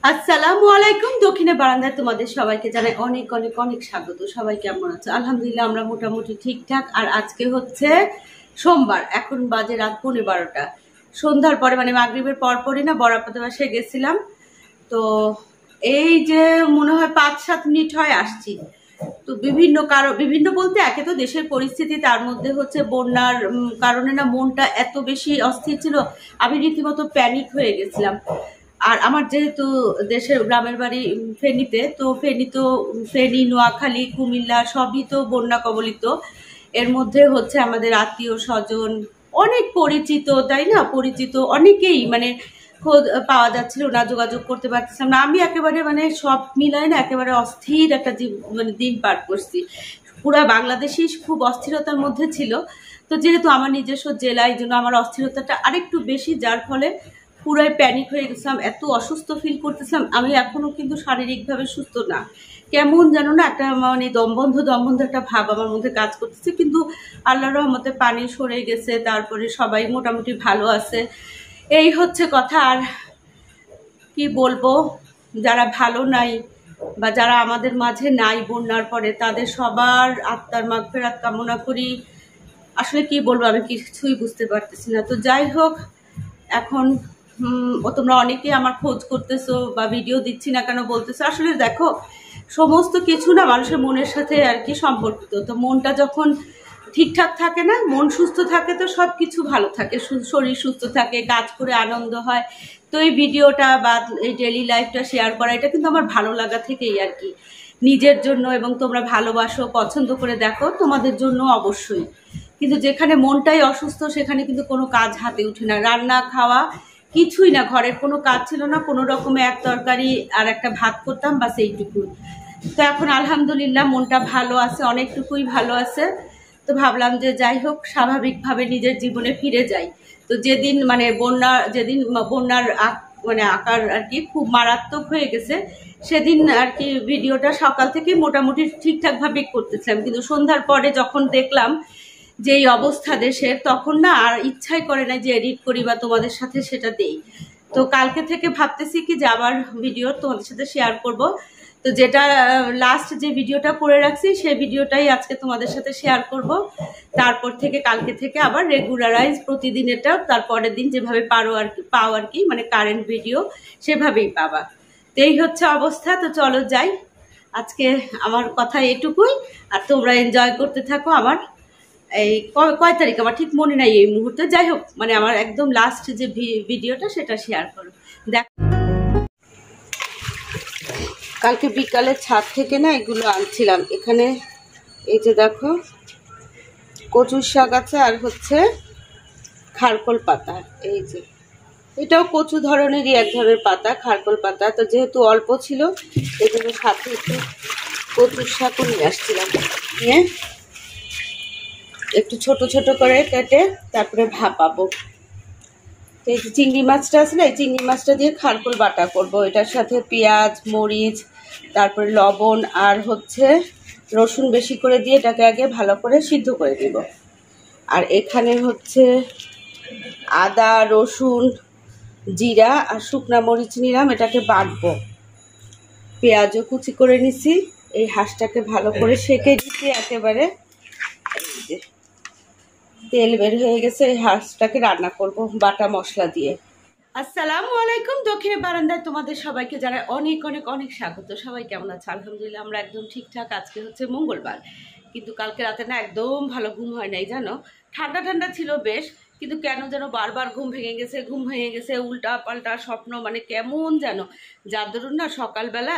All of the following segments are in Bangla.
আসসালামু আলাইকুম। দক্ষিণে বারান্দায় তোমাদের সবাইকে জানাই অনেক অনেক অনেক স্বাগত। সবাই কেমন আছো? আলহামদুলিল্লাহ আমরা মোটামুটি ঠিকঠাক। আর আজকে হচ্ছে সোমবার, এখন বাজে রাত 12:30। সন্ধ্যার পরে মানে মাগরিবের পরপরই না বরাপাতে বাসায় গেছিলাম। তো এই যে মনে হয় 5-7 মিনিট হয় আসছি। তো বিভিন্ন বলতে একে তো দেশের পরিস্থিতি, তার মধ্যে হচ্ছে বন্যার কারণে না মনটা এত বেশি অস্থির ছিল, আমি রীতিমতো প্যানিক হয়ে গেছিলাম। আর আমার যেহেতু দেশের গ্রামের বাড়ি ফেনীতে, তো ফেনী, নোয়াখালী, কুমিল্লা সবই তো বন্যা কবলিত। এর মধ্যে হচ্ছে আমাদের আত্মীয় স্বজন অনেক পরিচিত, তাই না, পরিচিত অনেকেই মানে খোঁজ পাওয়া যাচ্ছিল না, যোগাযোগ করতে পারছিলাম না। আমি একেবারে মানে সব মিলায় না একেবারে অস্থির একটা মানে দিন পার করছি। পুরা বাংলাদেশই খুব অস্থিরতার মধ্যে ছিল। তো যেহেতু আমার নিজস্ব জেলা, এই জন্য আমার অস্থিরতাটা আরেকটু বেশি, যার ফলে পুরাই প্যানিক হয়ে গেছিলাম, এত অসুস্থ ফিল করতেছিলাম। আমি এখনো কিন্তু শারীরিকভাবে সুস্থ না, কেমন যেন না একটা মানে দমবন্ধ একটা ভাব আমার মধ্যে কাজ করতেছে। কিন্তু আল্লাহর রহমতে পানি সরে গেছে, তারপরে সবাই মোটামুটি ভালো আছে, এই হচ্ছে কথা। আর কি বলবো, যারা ভালো নাই বা যারা আমাদের মাঝে নাই বন্যার পরে, তাদের সবার আত্মার মাগফিরাত কামনা করি। আসলে কি বলবো, আমি কিছুই বুঝতে পারতেছি না। তো যাই হোক, এখন তোমরা অনেকেই আমার খোঁজ করতেছো বা ভিডিও দিচ্ছি না কেন বলতেছো। আসলে দেখো, সমস্ত কিছু না মানুষের মনের সাথে আর কি সম্পর্কিত। তো মনটা যখন ঠিকঠাক থাকে না, মন সুস্থ থাকে, তো সব কিছু ভালো থাকে, শরীর সুস্থ থাকে, কাজ করে আনন্দ হয়। তো এই ভিডিওটা বা এই ডেইলি লাইফটা শেয়ার করা, এটা কিন্তু আমার ভালো লাগা থেকেই আর কি, নিজের জন্য। এবং তোমরা ভালোবাসো, পছন্দ করে দেখো, তোমাদের জন্য অবশ্যই। কিন্তু যেখানে মনটাই অসুস্থ, সেখানে কিন্তু কোনো কাজ হাতে উঠে না, রান্না খাওয়া কিছুই না, ঘরের কোনো কাজ ছিল না, কোনো রকমে এক তরকারি আর একটা ভাত করতাম, বাস এইটুকুই। তো এখন আলহামদুলিল্লাহ মনটা ভালো আছে, অনেকটুকুই ভালো আছে। তো ভাবলাম যে যাই হোক, স্বাভাবিকভাবে নিজের জীবনে ফিরে যাই। তো যেদিন মানে বন্যার মানে আকার আর কি খুব মারাত্মক হয়ে গেছে, সেদিন আর কি ভিডিওটা সকাল থেকে মোটামুটি ঠিকঠাকভাবে করতেছিলাম। কিন্তু সন্ধ্যার পরে যখন দেখলাম যে এই অবস্থা দেশের, তখন না আর ইচ্ছাই করে না যে এডিট করি বা তোমাদের সাথে সেটা দেই। তো কালকে থেকে ভাবতেছি কি যে আবার ভিডিও তোমাদের সাথে শেয়ার করব। তো যেটা লাস্ট যে ভিডিওটা করে রাখছি, সেই ভিডিওটাই আজকে তোমাদের সাথে শেয়ার করব। তারপর থেকে কালকে থেকে আবার রেগুলারাইজ প্রতিদিন, এটা তারপরের দিন যেভাবে পাও আর কি, মানে কারেন্ট ভিডিও সেভাবেই পাবা। তো এই হচ্ছে অবস্থা। তো চলো যাই, আজকে আমার কথা এটুকুই। আর তোমরা এনজয় করতে থাকো আমার এই কয় তারিখ আমার ঠিক মনে নাই এই মুহূর্তে। যাই হোক, মানে আমার একদম লাস্ট যে ভিডিওটা সেটা শেয়ার করো। দেখ, কালকে বিকালে ছাদ থেকে না এগুলো আনছিলাম। এখানে এই যে দেখো, কচুর শাক আছে, আর হচ্ছে খারকোল পাতা। এই যে এটাও কচু ধরনেরই এক ধরনের পাতা, খারকোল পাতা। তো যেহেতু অল্প ছিল, এগুলো সাথে একটু কচুর শাকও নিয়ে আসছিলাম। নিয়ে একটু ছোট ছোট করে কেটে তারপরে ভাপাবো। তো এই যে চিংড়ি মাছটা আছে না, এই চিংড়ি মাছটা দিয়ে খারকোল বাটা করব। এটার সাথে পেঁয়াজ, মরিচ, তারপরে লবণ আর হচ্ছে রসুন বেশি করে দিয়ে এটাকে আগে ভালো করে সিদ্ধ করে দিব। আর এখানে হচ্ছে আদা, রসুন, জিরা আর শুকনা মরিচ নিলাম, এটাকে বাটবো। পেঁয়াজও কুচি করে নিছি। এই হাঁসটাকে ভালো করে সেঁকে দিচ্ছি একেবারে। এই যে তেল বের হয়ে গেছে, এই হাঁসটাকে রান্না করব বাটা মশলা দিয়ে। আসসালামু আলাইকুম। দক্ষিণে বারান্দায় তোমাদের সবাইকে জানাই অনেক অনেক অনেক স্বাগত। সবাই কেমন আছে? আলহামদুলিল্লাহ আমরা একদম ঠিকঠাক। আজকে হচ্ছে মঙ্গলবার, কিন্তু কালকে রাতে না একদম ভালো ঘুম হয় নাই জানো। ঠান্ডা ঠান্ডা ছিল বেশ, কিন্তু কেন যেন বারবার ঘুম ভেঙে গেছে, উল্টা পাল্টা স্বপ্ন, মানে কেমন যেন। যার দরুন না সকালবেলা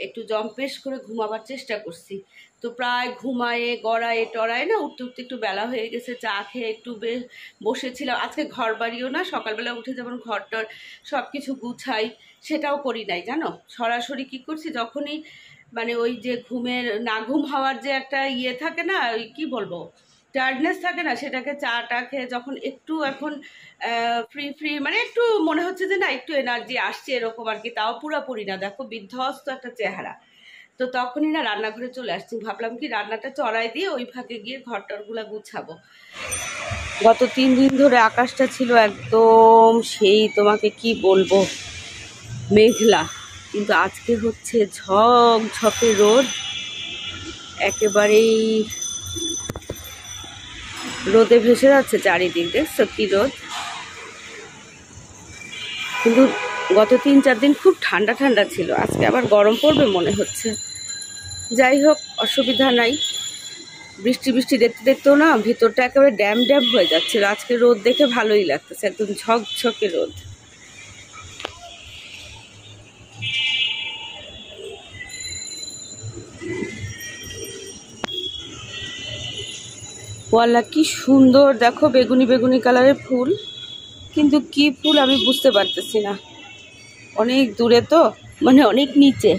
একটু জম্পেশ করে ঘুমাবার চেষ্টা করছি। তো প্রায় ঘুমায়ে গড়ায়ে টড়ায় না উঠতে উঠতে একটু বেলা হয়ে গেছে। চা খেয়ে একটু বসেছিলাম। আজকে ঘর বাড়িও না, সকালবেলা উঠে যেমন ঘরটর সব কিছু গুছাই, সেটাও করি নাই জানো। সরাসরি কি করছি, যখনই মানে ওই যে না ঘুম হওয়ার যে একটা ইয়ে থাকে না, ওই কি বলবো, টায়ার্ডনেস থাকে না, সেটাকে চাটা খেয়ে যখন একটু এখন ফ্রি মানে একটু মনে হচ্ছে যে না একটু এনার্জি আসছে এরকম আর কি, তাও পুরোপুরি না, দেখো বিধ্বস্ত একটা চেহারা। তো তখনই না রান্নাঘরে চলে আসছি। ভাবলাম কি রান্নাটা চড়াই দিয়ে ওই ফাঁকে গিয়ে ঘরটরগুলো গুছাবো। গত 3 দিন ধরে আকাশটা ছিল একদম সেই, তোমাকে কি বলবো, মেঘলা। কিন্তু আজকে হচ্ছে ঝকঝকে রোদ, একেবারেই রোদে ভেসে যাচ্ছে চারিদিক। দেখছো কি রোদ। কিন্তু গত 3-4 দিন খুব ঠান্ডা ঠান্ডা ছিল, আজকে আবার গরম পড়বে মনে হচ্ছে। যাই হোক, অসুবিধা নাই। বৃষ্টি বৃষ্টি দেখতে দেখতেও না ভিতরটা একেবারে ড্যাম ড্যাম হয়ে যাচ্ছিল। আজকে রোদ দেখে ভালোই লাগতেছে, একদম ঝকঝকে রোদ। ওয়াল্লা কি সুন্দর দেখো, বেগুনি বেগুনি কালারের ফুল, কিন্তু কি ফুল আমি বুঝতে পারতেছি না, অনেক দূরে তো, মানে অনেক নিচে।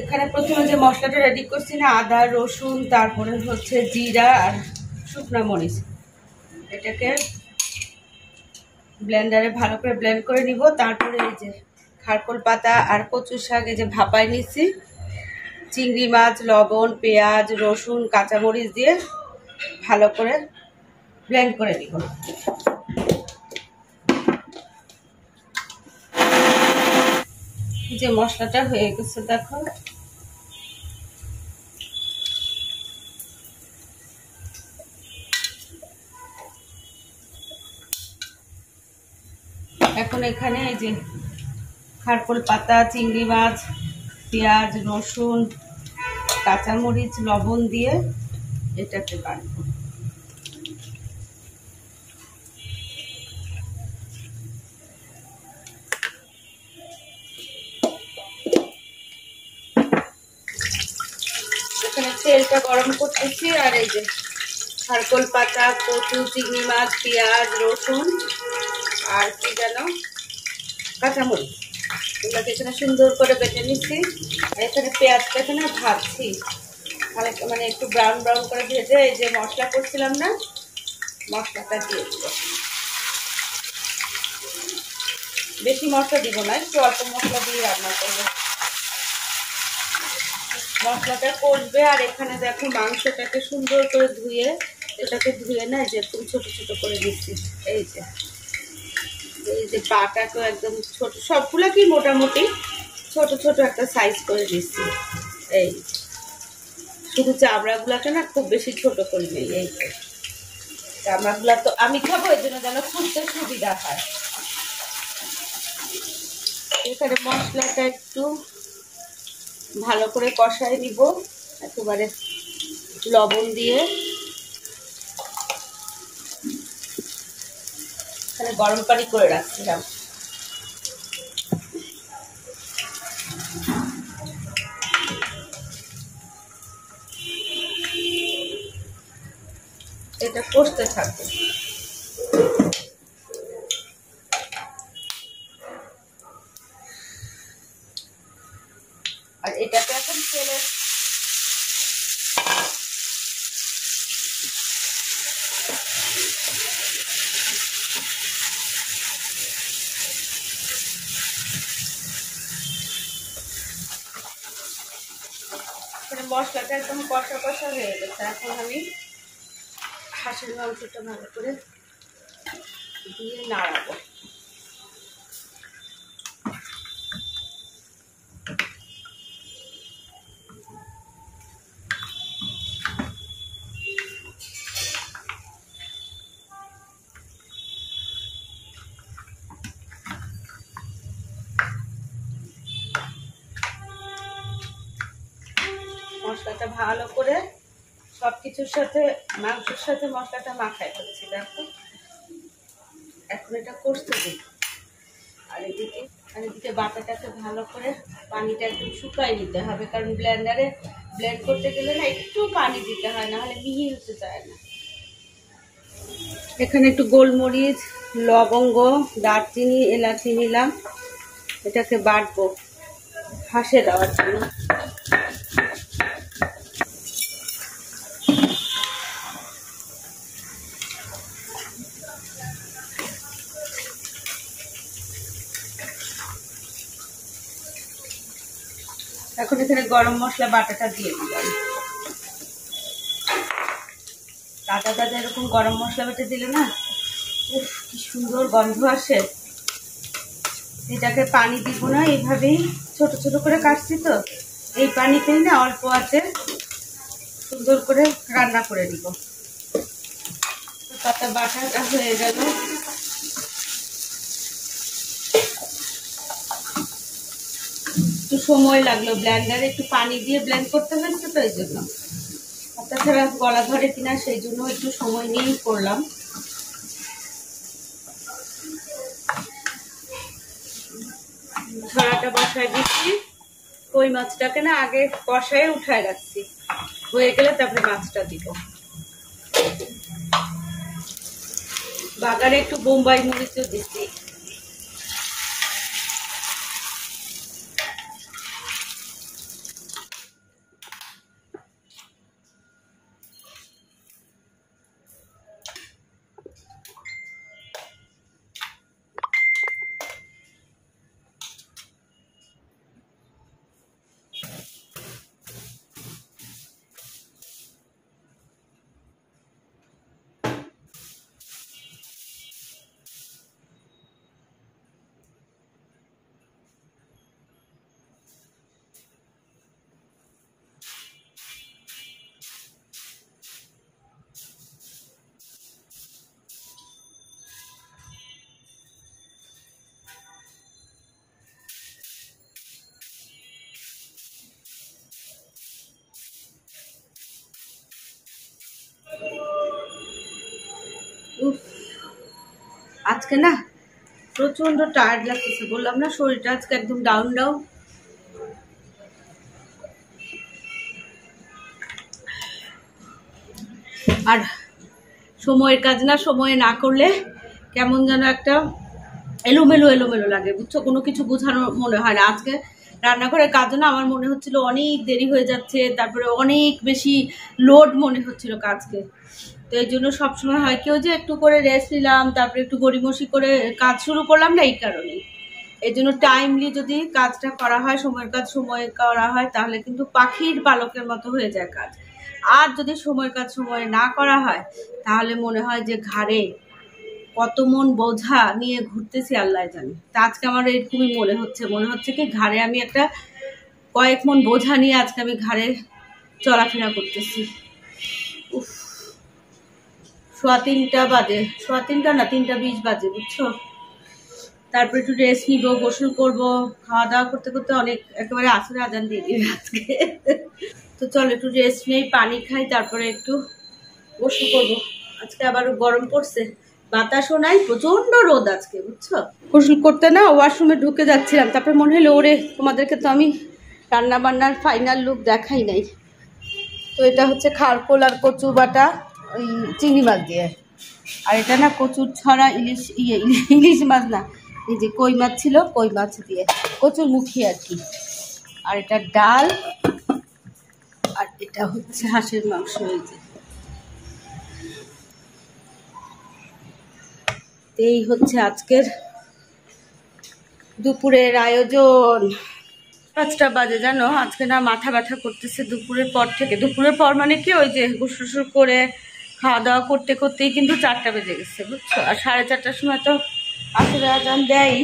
এখানে প্রথমে যে মশলাটা রেডি করছি না, আদা রসুন, তারপরে হচ্ছে জিরা আর শুকনো মরিচ, এটাকে ব্লেন্ডারে ভালো করে ব্লেন্ড করে নিব। তারপরে এই যে খারকোল পাতা আর কচু শাক এই যে ভাপায় নিচ্ছি, চিংড়ি মাছ, লবণ, পেঁয়াজ, রসুন, কাঁচামরিচ দিয়ে ভালো করে ব্লেন্ড করে নিব। যে মশলাটা হয়ে গেছে দেখো। এখন এখানে এই যে খারকোল পাতা, চিংড়ি মাছ, পেঁয়াজ, রসুন, কাঁচামরিচ, লবণ দিয়ে এটাকে বাটবো। এখানে তেলটা গরম করতেছি, আর এই যে খারকোল পাতা, কচু, চিংড়ি মাছ, পেঁয়াজ, রসুন আর কি যেন কাঁচামরিচ, এগুলোকে এখানে সুন্দর করে বেটে নিচ্ছি। আর এখানে পেঁয়াজটা এখানে ভাজছি, মানে একটু ব্রাউন ব্রাউন করে ভেজে এই যে মশলা করছিলাম না, মশলাটা দিয়ে দিব। বেশি মশলা দিব না, একটু অল্প মশলা দিয়ে রান্না করবো। মশলাটা কষবে, আর এখানে দেখো মাংসটাকে সুন্দর করে ধুয়ে, এটাকে ধুয়ে না যে একদম ছোট ছোট করে দিচ্ছি। এই যে পাটাকে একদম ছোট, সবগুলা কি মোটামুটি ছোট ছোট একটা সাইজ করে দিচ্ছি। এই শুধু চামড়াগুলাকে না খুব বেশি ছোট করে নেই। এই চামড়াগুলা তো আমি খাবো, এই জন্য যেন খুঁজতে সুবিধা হয়। এখানে মশলাটা একটু ভালো করে কষায় নিব, একেবারে লবণ দিয়ে। এখানে গরম পানি করে রাখছিলাম। এটা কষতে থাকবে। আর এটাকে এখন তেলে মশলাটা একদম কষা কষা হয়ে গেছে। এখন আমি হাঁসের মাংসটা ভালো করে দিয়ে নাড়াবো। মশলাটা ভালো করে সবকিছুর সাথে, মাংসের সাথে মশলাটা মাখায় ফেলেছি দেখো। এখন এটা কষতে দিই। আর এদিকে বাটাটাকে ভালো করে পানিটা একদম শুকাই নিতে হবে, কারণ ব্লেন্ডারে ব্লেন্ড করতে গেলে না একটু পানি দিতে হয়, না হলে মিহি হতে চায় না। এখানে একটু গোলমরিচ, লবঙ্গ, দারচিনি, এলাচি নিলাম, এটাকে বাটবো হাঁসে দেওয়ার জন্য। এখন এখানে গরম মশলা বাটাটা দিয়ে দিলাম। তাজা তাজা এরকম গরম মশলা বেটে দিলে না উফ কি সুন্দর গন্ধ আসে। এটাকে পানি দিব না, এইভাবেই ছোট ছোট করে কাটছি তো এই পানিতেই না অল্প আছে সুন্দর করে রান্না করে দিব। পাতা বাটাটা হয়ে গেল। একটু সময় লাগলো, ব্লেন্ডারে একটু পানি দিয়ে ব্লেন্ড করতে হয়েছে তো এই জন্য। তাছাড়া গলা ধরে কিনা সেই জন্য একটু সময় নিয়েই করলাম। ছড়াটা বসায় দিচ্ছি। কই মাছটাকে না আগে কষায় উঠায় রাখছি, হয়ে গেলে তারপরে মাছটা দিব। বাগারে একটু বোম্বাই মরিচও দিচ্ছি। আজকে না প্রচন্ড টায়ার্ড লাগতেছে, বললাম না শরীরটা আজকে একদম ডাউন ডাউন। আর সময়ের কাজ না সময়ে না করলে কেমন যেন একটা এলোমেলো এলোমেলো লাগে, বুঝছো, কোনো কিছু বোঝানো মনে হয় না। আজকে রান্নাঘরের কাজ না আমার মনে হচ্ছিল অনেক দেরি হয়ে যাচ্ছে, তারপরে অনেক বেশি লোড মনে হচ্ছিল কাজকে। তো এই জন্য সবসময় হয় কেউ যে একটু করে রেস্ট নিলাম, তারপরে একটু গড়িমসি করে কাজ শুরু করলাম না, এই কারণেই। এই জন্য টাইমলি যদি কাজটা করা হয়, সময়ের কাজ সময়ে করা হয়, তাহলে কিন্তু পাখির পালকের মতো হয়ে যায় কাজ। আর যদি সময়ের কাজ সময়ে না করা হয় তাহলে মনে হয় যে ঘাড়ে কত মন বোঝা নিয়ে ঘুরতেছি আল্লাহ জানে। তা আজকে আমার এরকমই মনে হচ্ছে কি ঘাড়ে আমি একটা কয়েক মন বোঝা নিয়ে আজকে আমি ঘাড়ে চলাফেরা করতেছি। উফ, 3:15 বাজে, 3:15 না 3:20 বাজে, বুঝছো। তারপর একটু রেস্ট নিবো, গোসল করবো, খাওয়া দাওয়া করতে করতে অনেক একেবারে আসরে আজান দিয়ে দিবে আজকে। তো চল একটু রেস্ট নেই, পানি খাই, তারপরে একটু গোসল করবো। আজকে আবার গরম পড়ছে, বাতাসও নাই, প্রচন্ড রোদ আজকে, বুঝছো। গোসল করতে না ওয়াশরুমে ঢুকে যাচ্ছিলাম, তারপরে মনে হলো ওরে তোমাদেরকে তো আমি রান্না বান্নার ফাইনাল লুক দেখাই নাই। তো এটা হচ্ছে খারকোল আর কচু বাটা ওই চিংড়ি মাছ দিয়ে, আর এটা না কচুর ছড়া ইলিশ মাছ না, এই যে কই মাছ ছিল, কই মাছ দিয়ে কচুর মুখী আর কি। আর এটা ডাল, আর এটা হচ্ছে হাঁসের মাংস। এই হচ্ছে আজকের দুপুরের আয়োজন। 5টা বাজে, জানো আজকে না মাথা ব্যথা করতেছে দুপুরের পর থেকে। দুপুরের পর মানে কি ওই যে গোসল করে খাওয়া দাওয়া করতে করতেই কিন্তু 4টা বেজে গেছে, বুঝছো। আর 4:30টার সময় তো আসলে আজান দেয়।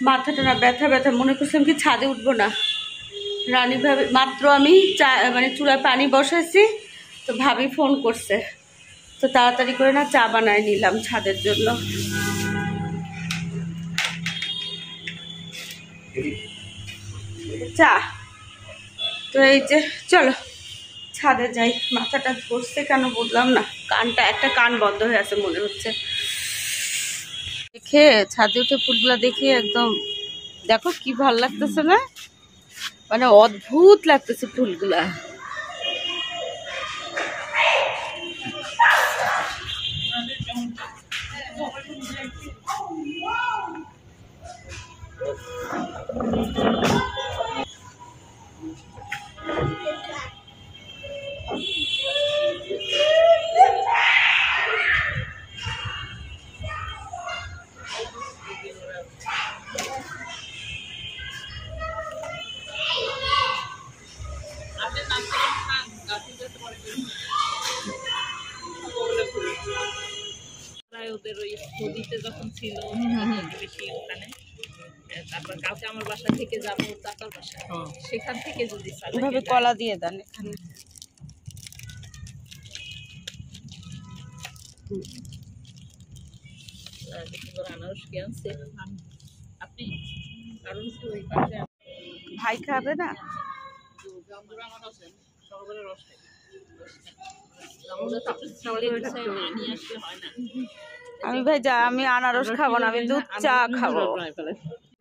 মাথাটা না ব্যথা ব্যথা, মনে করছিলাম কি ছাদে উঠবো না। রানী ভাবি মাত্র আমি মানে চুলায় পানি বসাইছি তো ভাবি ফোন করছে, তো তাড়াতাড়ি করে না চা বানায় নিলাম ছাদের জন্য। চা তো এই যে চলো ছাদে যাই। মাথাটা বসছে কেন বুঝলাম না, কানটা একটা কান বন্ধ হয়ে আছে মনে হচ্ছে। দেখে ছাদে উঠে ফুলগুলা দেখে একদম দেখো কি ভাল লাগতেছে না, মানে অদ্ভুত লাগতেছে ফুলগুলা। ছিল বেশি ওখানে। তারপর কালকে আমার বাসা থেকে যাবো চাচার বাসা, সেখান থেকে যদি এভাবে কলা দিয়ে দেন এখানে। আনারস কে আনছে আপনি? কারণ ওই ভাই খাবে না? আমি ভাই যা, আমি আনারস খাবো না, আমি দুধ চা খাবো।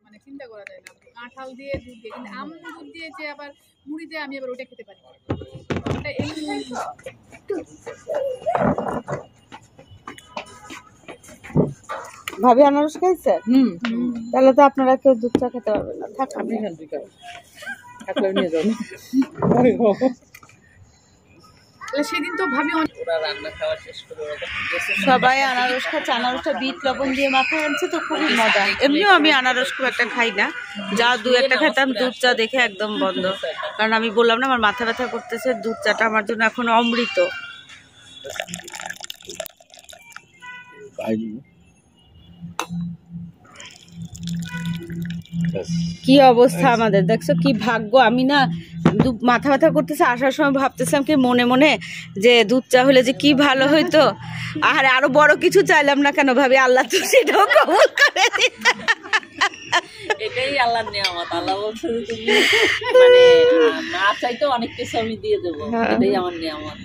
মানে চিন্তা করা যায় না, কাঁঠাল দিয়ে দুধ দিয়ে, কিন্তু আম দুধ দিয়ে যে আবার মুড়ি দিয়ে আমি আবার ওটা খেতে পারি ওটা এই ভাবি আনারস খাইছে? তাহলে তো আপনারা কেউ দুধ চা খেতে পারবেন না। থাক, আপনি সেদিন তো ভাবি রান্না খাওয়া শেষ করে সবাই আনারস খাচ্ছে। আনারসটা বিট লবণ দিয়ে মাখায় আনছে তো খুবই মজা। এমনিও আমি আনারস খুব একটা খাই না, যা দু একটা খেতাম, দুধ চা দেখে একদম বন্ধ। কারণ আমি বললাম না আমার মাথা ব্যথা করতেছে, দুধ চাটা আমার জন্য এখন অমৃত। কি অবস্থা আমাদের দেখছো, কি ভাগ্য। আমি না মাথা ব্যথা করতেছে, আসার সময় ভাবতেছিলাম কি মনে মনে যে দুধ চা হলে যে কি ভালো হইতো। আর আরো বড় কিছু চাইলাম না কেন ভাবি, আল্লাহ তো সেটাও কবুল করে দিতে। এটাই আল্লাহর নিয়ামত। আল্লাহ বলছে যে তুমি মানে না চাইতো অনেক কিছু আমি দিয়ে দেবো, এটাই আমার নিয়ামত।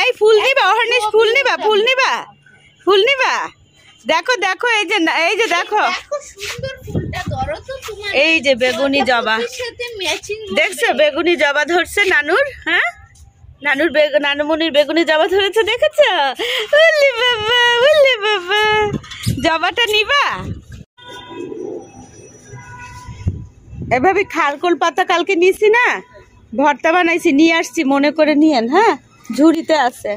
এই ফুল নিবা অহর্নিশ, ফুল নিবা, ফুল নিবা, ফুল নিবা। দেখো দেখো, এই যে দেখো, এই যে বেগুনি জবা দেখছো, বেগুনি জবা ধরছে নানুর। হ্যাঁ, নানুমনির বেগুনি জবা ধরেছে, দেখেছো? উল্লি বাবা, উল্লি বাবা, জবাটা নিবা? এভাবে খারকোল পাতা কালকে নিছি না, ভর্তা বানাইছি, নিয়ে আসছি, মনে করে নিয়েন। হ্যাঁ, ঝুড়িতে আছে,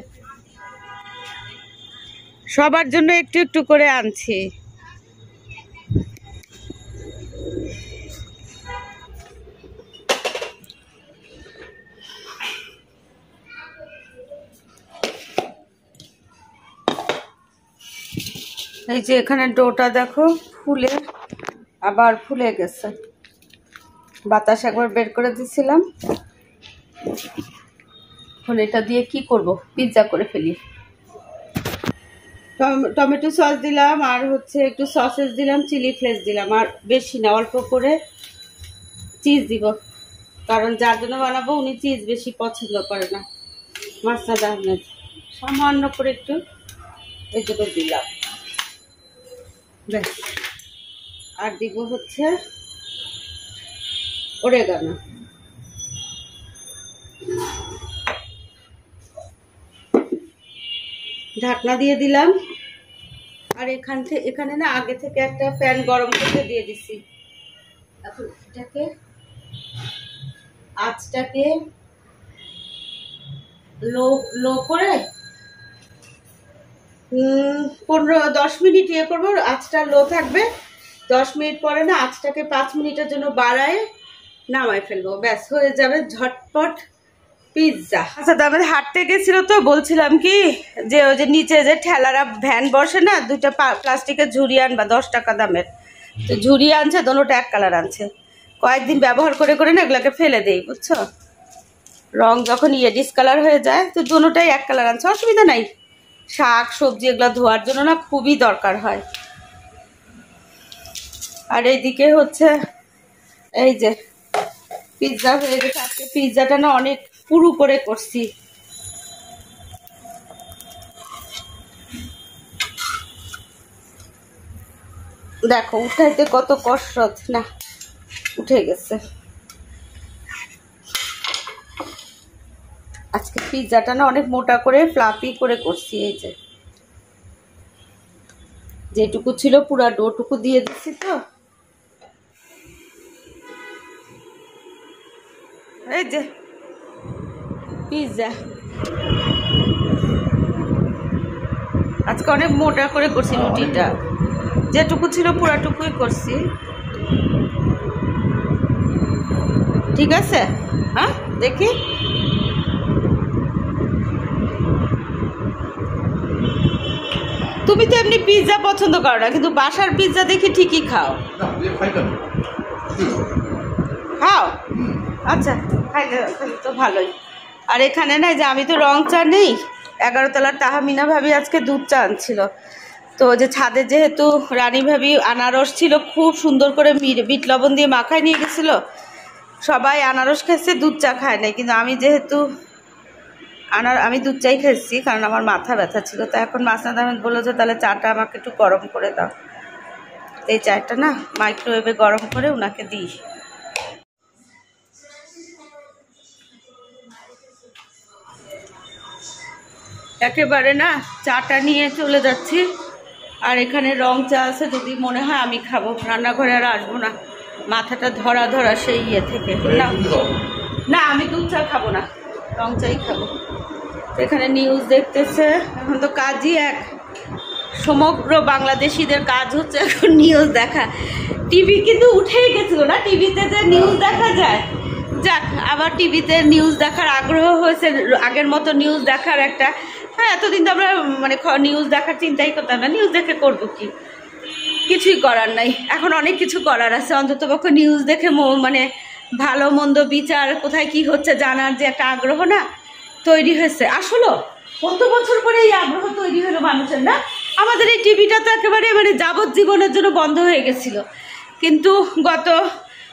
সবার জন্য একটু একটু করে আনছি। এই যে এখানে ডোটা দেখো ফুলে, আবার ফুলে গেছে, বাতাস একবার বের করে দিছিলাম। এখন এটা দিয়ে কি করব, পিৎজা করে ফেলি। টমেটো সস দিলাম, আর হচ্ছে একটু সসেস দিলাম, চিলি ফ্লেক্স দিলাম, আর বেশি না, অল্প করে চিজ দিব, কারণ যার জন্য বানাবো উনি চিজ বেশি পছন্দ করে না, মাসুদ আহমেদ। সামান্য করে একটু এই দুটো দিলাম, আর দিব হচ্ছে অরেগানো। ঢাকনা দিয়ে দিলাম। আর এখানে না আগে থেকে একটা প্যান গরম করতে দিয়ে দিছি। এখন এটাকে আঁচটাকে লো করে 10 মিনিট ইয়ে করবো, আঁচটা লো থাকবে। 10 মিনিট পরে না আঁচটাকে 5 মিনিটের জন্য বাড়ায় নামাই ফেলবো, ব্যাস হয়ে যাবে ঝটপট পিৎজা। আচ্ছা, আমাদের হাঁটতে গেছিল তো, বলছিলাম কি যে ওই যে নিচে যে ঠেলারা ভ্যান বসে না, 2টা প্লাস্টিকের ঝুড়ি আনবা, 10 টাকা দামের। তো ঝুড়ি আনছে, দোনোটা এক কালার আনছে। কয়েকদিন ব্যবহার করে করে না এগুলোকে ফেলে দেই, বুঝছো? রং যখন ডিসকালার হয়ে যায়, তো দোনোটাই এক কালার আনছে, অসুবিধা নাই। শাক সবজি এগুলো ধোয়ার জন্য না খুবই দরকার হয়। আর এইদিকে হচ্ছে এই যে পিৎজা হয়ে গেছে। আজকে পিৎজাটা না অনেক পুরু করে করছি। দেখো উঠাইতে কত কসরত, না উঠে গেছে। আজকে পিৎজাটা না অনেক মোটা করে ফ্লাফি করে করছি। এই যে যেটুকু ছিল পুরা ডোটুকু দিয়ে দিচ্ছি। তো এই যে পিৎজা আজকে অনেক মোটা করে করছি, রুটিটা যেটুকু ছিল পুরাটুকুই করছি। ঠিক আছে, হ্যাঁ দেখি। তুমি তো এমনি পিৎজা পছন্দ করো না, কিন্তু বাসার পিৎজা দেখি ঠিকই খাও। খাও? আচ্ছা, খাইলে তো ভালোই। আর এখানে না যে আমি তো রং চা নেই, 11 তলার তাহমিনা ভাবি আজকে দুধ চা আনছিল। তো যে ছাদে যেহেতু রানী ভাবি আনারস ছিল, খুব সুন্দর করে বিট লবণ দিয়ে মাখায় নিয়ে গেছিল, সবাই আনারস খাচ্ছে, দুধ চা খায় নাই। কিন্তু আমি যেহেতু আমি দুধ চাই খেয়েছি, কারণ আমার মাথা ব্যথা ছিল। তো এখন মাসনাদ আহমেদ বললো যে তাহলে চাটা আমাকে একটু গরম করে দাও। এই চাটা না মাইক্রোওয়েভে গরম করে ওনাকে দিই। একেবারে না চাটা নিয়ে চলে যাচ্ছি। আর এখানে রং চা আছে, যদি মনে হয় আমি খাবো, রান্নাঘরে আর আসবো না, মাথাটা ধরা ধরা সেই ইয়ে থেকে। না আমি দুধ চা খাবো না, রং চাই খাবো। এখানে নিউজ দেখতেছে, এখন তো কাজই এক, সমগ্র বাংলাদেশিদের কাজ হচ্ছে এখন নিউজ দেখা। টিভি কিন্তু উঠেই গেছিল না, টিভিতে যে নিউজ দেখা যায়। যাক, আবার টিভিতে নিউজ দেখার আগ্রহ হয়েছে, আগের মতো নিউজ দেখার একটা, হ্যাঁ এতদিন তো আমরা মানে নিউজ দেখার চিন্তাই করতাম না, নিউজ দেখে করবো কি, কিছুই করার নাই। এখন অনেক কিছু করার আছে, অন্ততপক্ষে নিউজ দেখে মানে ভালো মন্দ বিচার, কোথায় কি হচ্ছে জানার যে একটা আগ্রহ না তৈরি হয়েছে। আসলে কত বছর পরে এই আগ্রহ তৈরি হলো মানুষের, না? আমাদের এই টিভিটা তো একেবারে মানে যাবজ্জীবনের জন্য বন্ধ হয়ে গেছিল, কিন্তু গত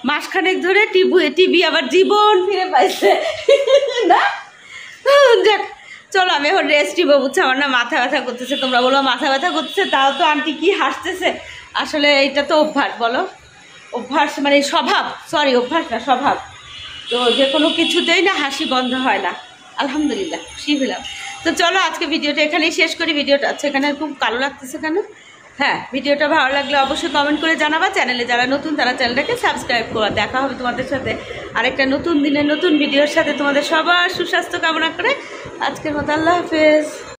মাসখানেক ধরে টিভি আবার জীবন ফিরে পাইছে, না? যাক, চলো আমি এখন রেস্ট নিবো, বুঝছো? আমার না মাথা ব্যথা করতেছে। তোমরা বলো মাথা ব্যথা করতেছে, তাও তো আন্টি কি হাসতেছে। আসলে এটা তো অভ্যাস, বলো অভ্যাস মানে স্বভাব, সরি অভ্যাস না স্বভাব। তো যে কোনো কিছুতেই না হাসি বন্ধ হয় না। আলহামদুলিল্লাহ, খুশি হলাম। তো চলো আজকে ভিডিওটা এখানেই শেষ করি। ভিডিওটা আচ্ছা এখানে খুব কালো লাগতেছে কেন? হ্যাঁ, ভিডিওটা ভালো লাগলে অবশ্যই কমেন্ট করে জানাবা। চ্যানেলে যারা নতুন তারা চ্যানেলটাকে সাবস্ক্রাইব করা। দেখা হবে তোমাদের সাথে আরেকটা নতুন দিনের নতুন ভিডিওর সাথে। তোমাদের সবার সুস্বাস্থ্য কামনা করে আজকের মতো আল্লাহ হাফেজ।